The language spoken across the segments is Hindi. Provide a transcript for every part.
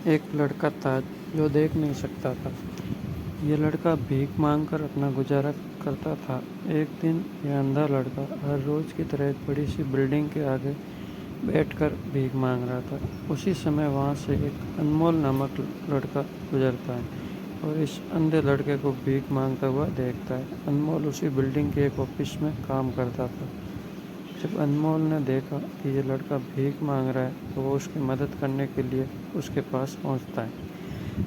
एक लड़का था जो देख नहीं सकता था। ये लड़का भीख मांगकर अपना गुजारा करता था। एक दिन यह अंधा लड़का हर रोज़ की तरह एक बड़ी सी बिल्डिंग के आगे बैठकर भीख मांग रहा था। उसी समय वहाँ से एक अनमोल नामक लड़का गुजरता है और इस अंधे लड़के को भीख मांगता हुआ देखता है। अनमोल उसी बिल्डिंग के एक ऑफिस में काम करता था। जब अनमोल ने देखा कि ये लड़का भीख मांग रहा है तो वो उसकी मदद करने के लिए उसके पास पहुंचता है।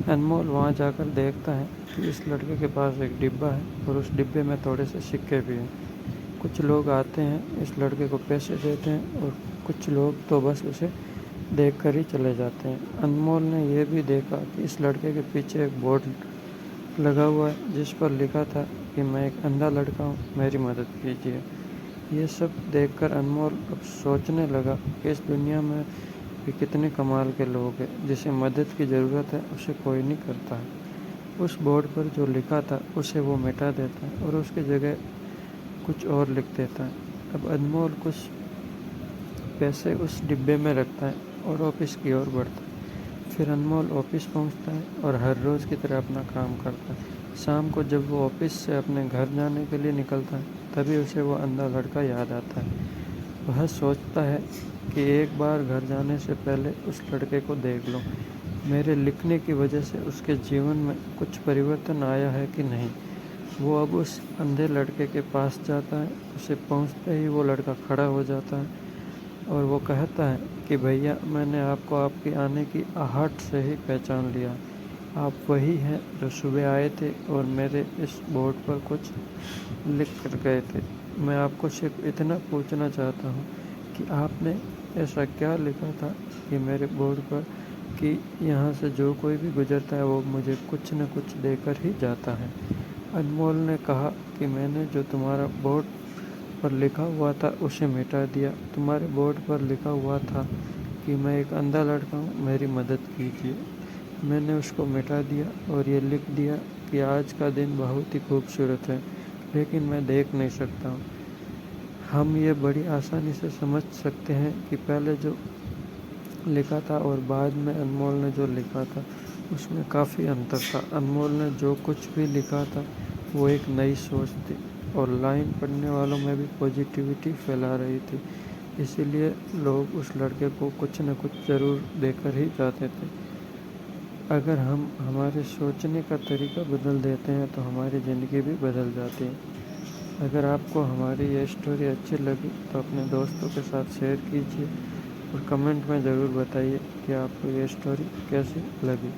अनमोल वहां जाकर देखता है कि इस लड़के के पास एक डिब्बा है और उस डिब्बे में थोड़े से सिक्के भी हैं। कुछ लोग आते हैं, इस लड़के को पैसे देते हैं और कुछ लोग तो बस उसे देख कर ही चले जाते हैं। अनमोल ने यह भी देखा कि इस लड़के के पीछे एक बोर्ड लगा हुआ है जिस पर लिखा था कि मैं एक अंधा लड़का हूँ, मेरी मदद कीजिए। ये सब देखकर अनमोल अब सोचने लगा कि इस दुनिया में भी कितने कमाल के लोग हैं। जिसे मदद की ज़रूरत है उसे कोई नहीं करता है। उस बोर्ड पर जो लिखा था उसे वो मिटा देता है और उसकी जगह कुछ और लिख देता है। अब अनमोल कुछ पैसे उस डिब्बे में रखता है और ऑफिस की ओर बढ़ता है। फिर अनमोल ऑफिस पहुंचता है और हर रोज़ की तरह अपना काम करता है। शाम को जब वो ऑफिस से अपने घर जाने के लिए निकलता है तभी उसे वो अंधा लड़का याद आता है। वह सोचता है कि एक बार घर जाने से पहले उस लड़के को देख लो, मेरे लिखने की वजह से उसके जीवन में कुछ परिवर्तन आया है कि नहीं। वो अब उस अंधे लड़के के पास जाता है। उसे पहुंचते ही वो लड़का खड़ा हो जाता है और वो कहता है कि भैया, मैंने आपको आपके आने की आहट से ही पहचान लिया। आप वही हैं जो सुबह आए थे और मेरे इस बोर्ड पर कुछ लिख कर गए थे। मैं आपको सिर्फ इतना पूछना चाहता हूँ कि आपने ऐसा क्या लिखा था कि मेरे बोर्ड पर कि यहाँ से जो कोई भी गुजरता है वो मुझे कुछ न कुछ देकर ही जाता है। अनमोल ने कहा कि मैंने जो तुम्हारा बोर्ड पर लिखा हुआ था उसे मिटा दिया। तुम्हारे बोर्ड पर लिखा हुआ था कि मैं एक अंधा लड़का हूँ, मेरी मदद कीजिए। मैंने उसको मिटा दिया और ये लिख दिया कि आज का दिन बहुत ही खूबसूरत है, लेकिन मैं देख नहीं सकता हूँ। हम ये बड़ी आसानी से समझ सकते हैं कि पहले जो लिखा था और बाद में अनमोल ने जो लिखा था उसमें काफ़ी अंतर था। अनमोल ने जो कुछ भी लिखा था वो एक नई सोच थी और लाइन पढ़ने वालों में भी पॉजिटिविटी फैला रही थी। इसीलिए लोग उस लड़के को कुछ न कुछ ज़रूर देकर ही जाते थे। अगर हम हमारे सोचने का तरीका बदल देते हैं तो हमारी ज़िंदगी भी बदल जाती है। अगर आपको हमारी ये स्टोरी अच्छी लगी तो अपने दोस्तों के साथ शेयर कीजिए और कमेंट में ज़रूर बताइए कि आपको ये स्टोरी कैसी लगी।